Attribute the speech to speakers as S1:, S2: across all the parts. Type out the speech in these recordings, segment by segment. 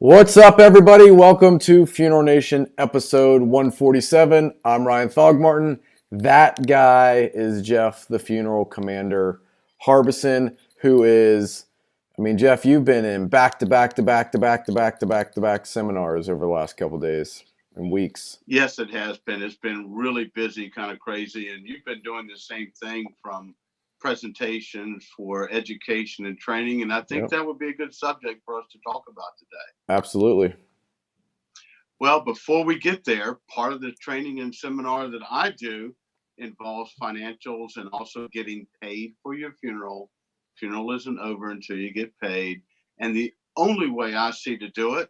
S1: What's up, everybody? Welcome to Funeral Nation episode 147. I'm Ryan Thogmartin. That guy is Jeff, the Funeral Commander Harbeson, who is, Jeff, you've been in back-to-back seminars over the last couple days and weeks.
S2: Yes, it has been. It's been really busy, kind of crazy. And you've been doing the same thing from presentations for education and training. And I think that would be a good subject for us to talk about today.
S1: Absolutely.
S2: Well, before we get there, part of the training and seminar that I do involves financials and also getting paid for your funeral. Funeral isn't over until you get paid. And the only way I see to do it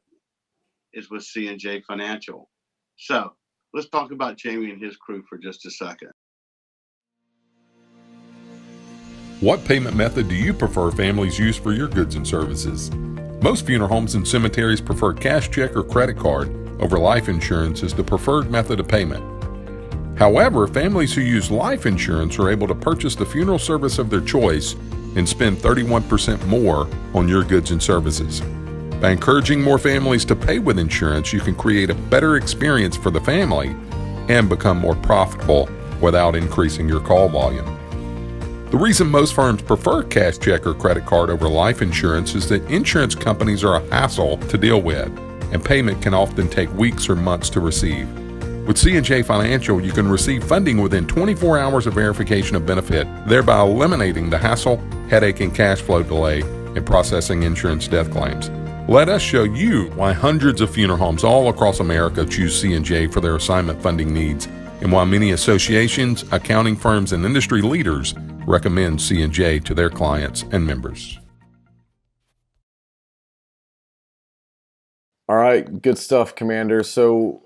S2: is with C&J Financial. So let's talk about Jamie and his crew for just a second.
S3: What payment method do you prefer families use for your goods and services? Most funeral homes and cemeteries prefer cash check or credit card over life insurance as the preferred method of payment. However, families who use life insurance are able to purchase the funeral service of their choice and spend 31% more on your goods and services. By encouraging more families to pay with insurance, you can create a better experience for the family and become more profitable without increasing your call volume. The reason most firms prefer cash check or credit card over life insurance is that insurance companies are a hassle to deal with, and payment can often take weeks or months to receive. With C&J Financial, you can receive funding within 24 hours of verification of benefit, thereby eliminating the hassle, headache, and cash flow delay in processing insurance death claims. Let us show you why hundreds of funeral homes all across America choose C&J for their assignment funding needs, and why many associations, accounting firms, and industry leaders recommend C&J to their clients and members.
S1: All right, good stuff, Commander. So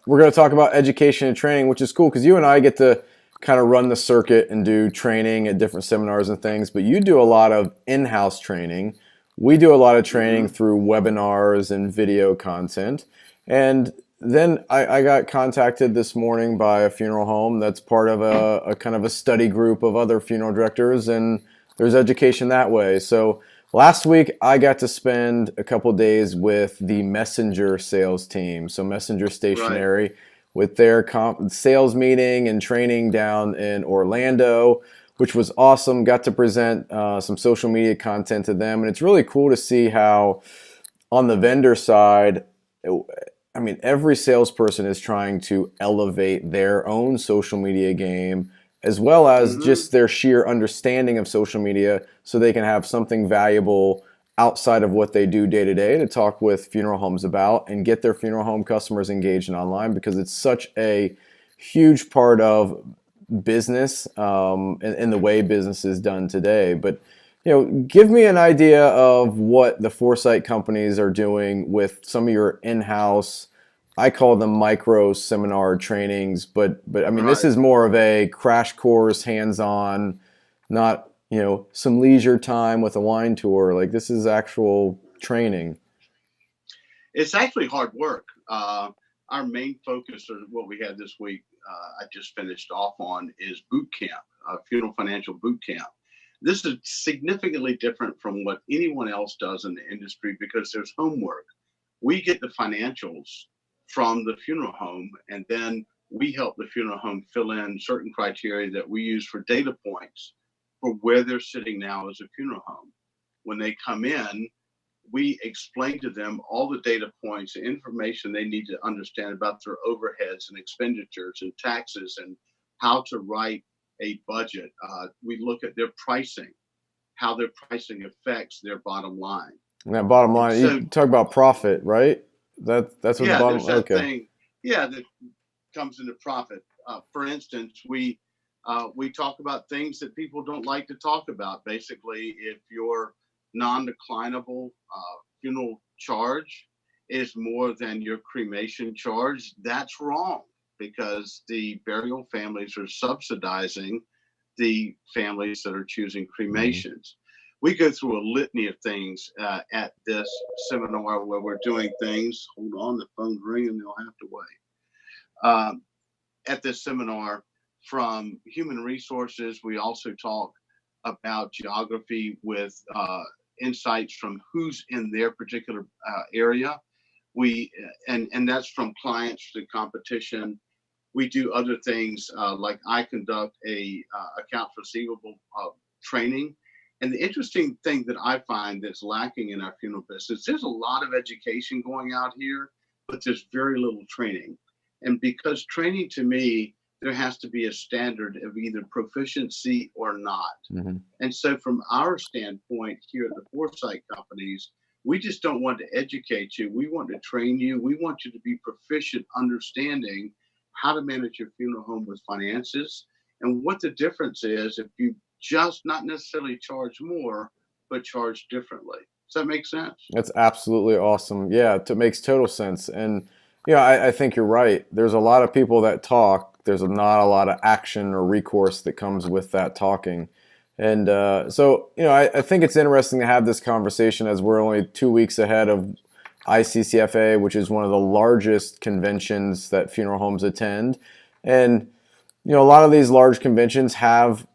S1: we're going to talk about education and training, which is cool because you and I get to kind of run the circuit and do training at different seminars and things, but you do a lot of in-house training. We do a lot of training through webinars and video content. And then I got contacted this morning by a funeral home that's part of a kind of a study group of other funeral directors, and there's education that way. So last week I got to spend a couple days with the Messenger sales team, so Messenger Stationery, with their sales meeting and training down in Orlando, which was awesome. Got to present some social media content to them, and it's really cool to see how on the vendor side, every salesperson is trying to elevate their own social media game as well as just their sheer understanding of social media so they can have something valuable outside of what they do day to day to talk with funeral homes about and get their funeral home customers engaged in online, because it's such a huge part of business and the way business is done today. But give me an idea of what the Foresight companies are doing with some of your in-house, I call them micro seminar trainings, but this is more of a crash course, hands-on, not, some leisure time with a wine tour. Like, this is actual training.
S2: It's actually hard work. Our main focus, or what we had this week, I just finished off on, is boot camp, funeral financial boot camp. This is significantly different from what anyone else does in the industry because there's homework. We get the financials from the funeral home, and then we help the funeral home fill in certain criteria that we use for data points for where they're sitting now as a funeral home. When they come in, we explain to them all the data points, the information they need to understand about their overheads and expenditures and taxes and how to write a budget. We look at their pricing, how their pricing affects their bottom line.
S1: And that bottom line, so, you talk about profit, right? That's what the bottom line.
S2: Okay. Thing, that comes into profit. For instance, we talk about things that people don't like to talk about. Basically, if your non-declinable funeral charge is more than your cremation charge, that's wrong, because the burial families are subsidizing the families that are choosing cremations. We go through a litany of things at this seminar where we're doing things. Hold on, the phone's ringing, they'll have to wait. At this seminar, from human resources, we also talk about geography with insights from who's in their particular area. And that's from clients to competition. We do other things like I conduct a accounts receivable training. And the interesting thing that I find that's lacking in our funeral business, there's a lot of education going out here, but there's very little training. And because training, to me, there has to be a standard of either proficiency or not.
S1: Mm-hmm.
S2: And so from our standpoint here at the Foresight Companies, we just don't want to educate you. We want to train you. We want you to be proficient understanding how to manage your funeral home with finances and what the difference is if you just not necessarily charge more, but charge differently. Does that make sense?
S1: That's absolutely awesome. Yeah, it makes total sense. And I think you're right. There's a lot of people that talk. There's not a lot of action or recourse that comes with that talking. And so, I think it's interesting to have this conversation as we're only 2 weeks ahead of ICCFA, which is one of the largest conventions that funeral homes attend. And, a lot of these large conventions have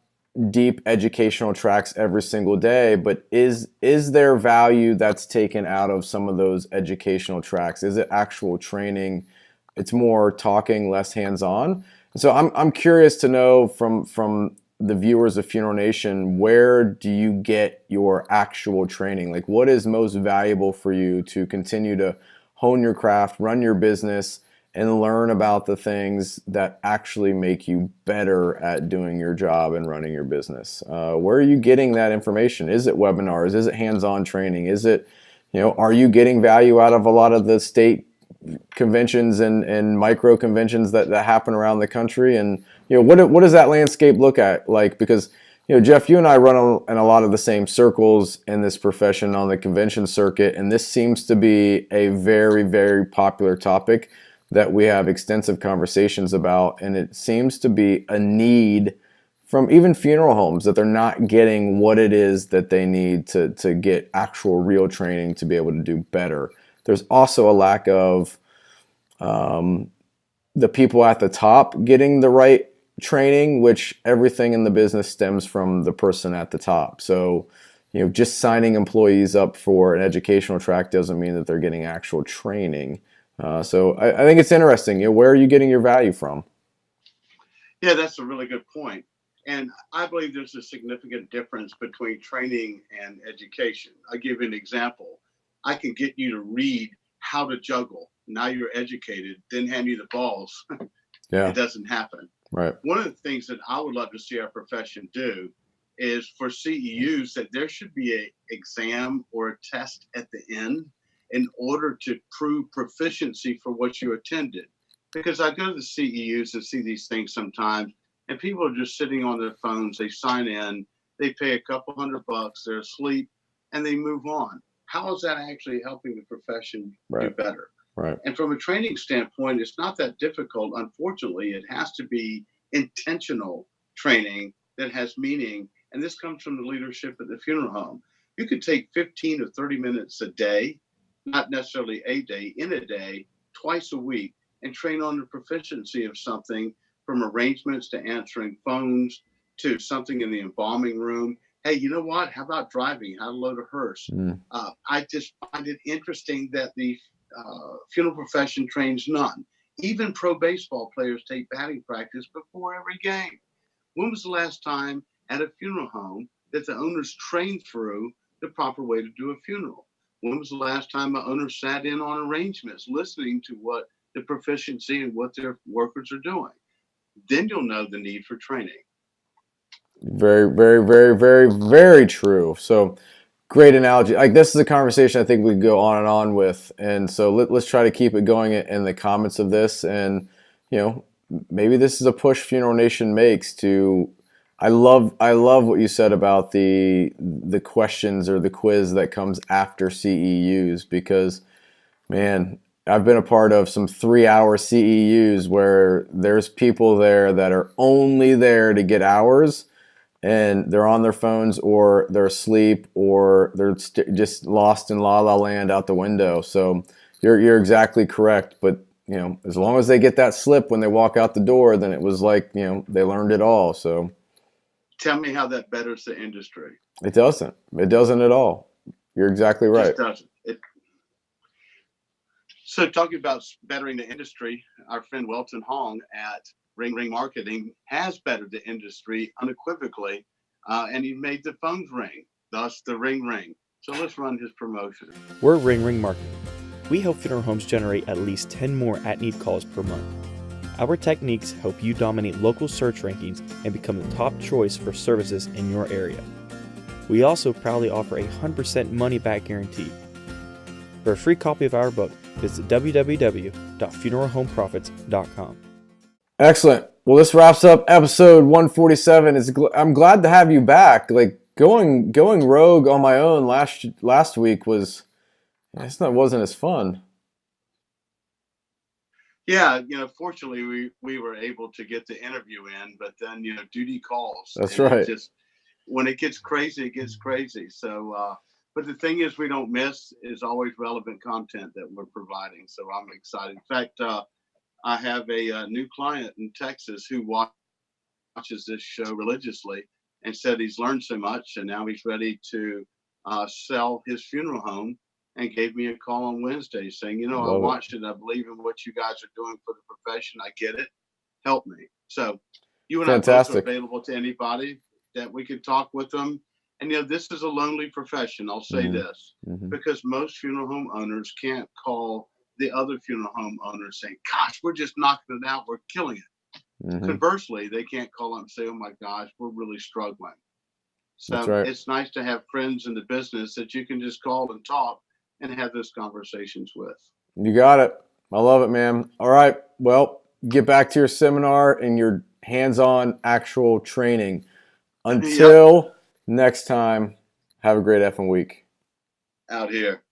S1: deep educational tracks every single day, but is there value that's taken out of some of those educational tracks? Is it actual training? It's more talking, less hands-on. So I'm curious to know from the viewers of Funeral Nation, where do you get your actual training? Like, what is most valuable for you to continue to hone your craft, run your business, and learn about the things that actually make you better at doing your job and running your business? Where are you getting that information? Is it webinars? Is it hands-on training? Is it, are you getting value out of a lot of the state conventions and micro conventions that happen around the country? And, what does that landscape look like? Because, Jeff, you and I run in a lot of the same circles in this profession on the convention circuit, and this seems to be a very, very popular topic that we have extensive conversations about, and it seems to be a need from even funeral homes that they're not getting what it is that they need to get actual real training to be able to do better. There's also a lack of the people at the top getting the right training, which everything in the business stems from the person at the top. So, just signing employees up for an educational track doesn't mean that they're getting actual training. So I think it's interesting. Where are you getting your value from?
S2: Yeah, that's a really good point. And I believe there's a significant difference between training and education. I'll give you an example. I can get you to read how to juggle. Now you're educated, then hand you the balls.
S1: Yeah.
S2: It doesn't happen.
S1: Right.
S2: One of the things that I would love to see our profession do is for CEUs that there should be an exam or a test at the end in order to prove proficiency for what you attended. Because I go to the CEUs and see these things sometimes, and people are just sitting on their phones. They sign in, they pay a couple $100, they're asleep, and they move on. How is that actually helping the profession do better?
S1: Right.
S2: And from a training standpoint, it's not that difficult. Unfortunately, it has to be intentional training that has meaning. And this comes from the leadership at the funeral home. You could take 15 or 30 minutes a day, not necessarily a day, in a day, twice a week, and train on the proficiency of something, from arrangements to answering phones to something in the embalming room. Hey, you know what? How about driving? How to load a hearse? I just find it interesting that the funeral profession trains none. Even pro baseball players take batting practice before every game. When was the last time at a funeral home that the owners trained through the proper way to do a funeral? When was the last time an owner sat in on arrangements, listening to what the proficiency and what their workers are doing? Then you'll know the need for training.
S1: Very, very, very, very, very true. So great analogy. Like, this is a conversation I think we could go on and on with. And so let's try to keep it going in the comments of this. And, maybe this is a push Funeral Nation makes to, I love what you said about the questions or the quiz that comes after CEUs, because, man, I've been a part of some 3-hour CEUs where there's people there that are only there to get hours, and they're on their phones, or they're asleep, or they're just lost in la la land out the window. So you're exactly correct. But as long as they get that slip when they walk out the door, then it was like they learned it all. So
S2: tell me how that betters the industry.
S1: It doesn't. It doesn't at all. You're exactly
S2: It
S1: right.
S2: just doesn't. So talking about bettering the industry, our friend Welton Hong at Ring Ring Marketing has bettered the industry unequivocally, and he made the phones ring, thus the ring ring. So let's run his promotion.
S4: We're Ring Ring Marketing. We help funeral homes generate at least 10 more at-need calls per month. Our techniques help you dominate local search rankings and become the top choice for services in your area. We also proudly offer a 100% money-back guarantee. For a free copy of our book, visit www.funeralhomeprofits.com.
S1: Excellent. Well, this wraps up episode 147. I'm glad to have you back. Like going rogue on my own last week wasn't as fun.
S2: Yeah, fortunately we were able to get the interview in, but then duty calls.
S1: That's
S2: and
S1: right.
S2: When it gets crazy, it gets crazy. So, but the thing is, we don't miss is always relevant content that we're providing. So I'm excited. In fact, I have a new client in Texas who watches this show religiously and said he's learned so much, and now he's ready to sell his funeral home. And gave me a call on Wednesday saying, I watched it. I believe in what you guys are doing for the profession. I get it. Help me. So you and
S1: Fantastic.
S2: I both are available to anybody that we could talk with them. And, this is a lonely profession. I'll say this, because most funeral home owners can't call the other funeral home owners saying, gosh, we're just knocking it out. We're killing it. Conversely, they can't call up and say, oh, my gosh, we're really struggling. So
S1: That's right.
S2: It's nice to have friends in the business that you can just call and talk and have those conversations with.
S1: You got it. I love it, man. All right. Well, get back to your seminar and your hands-on actual training. Until next time, have a great effing week.
S2: Out here.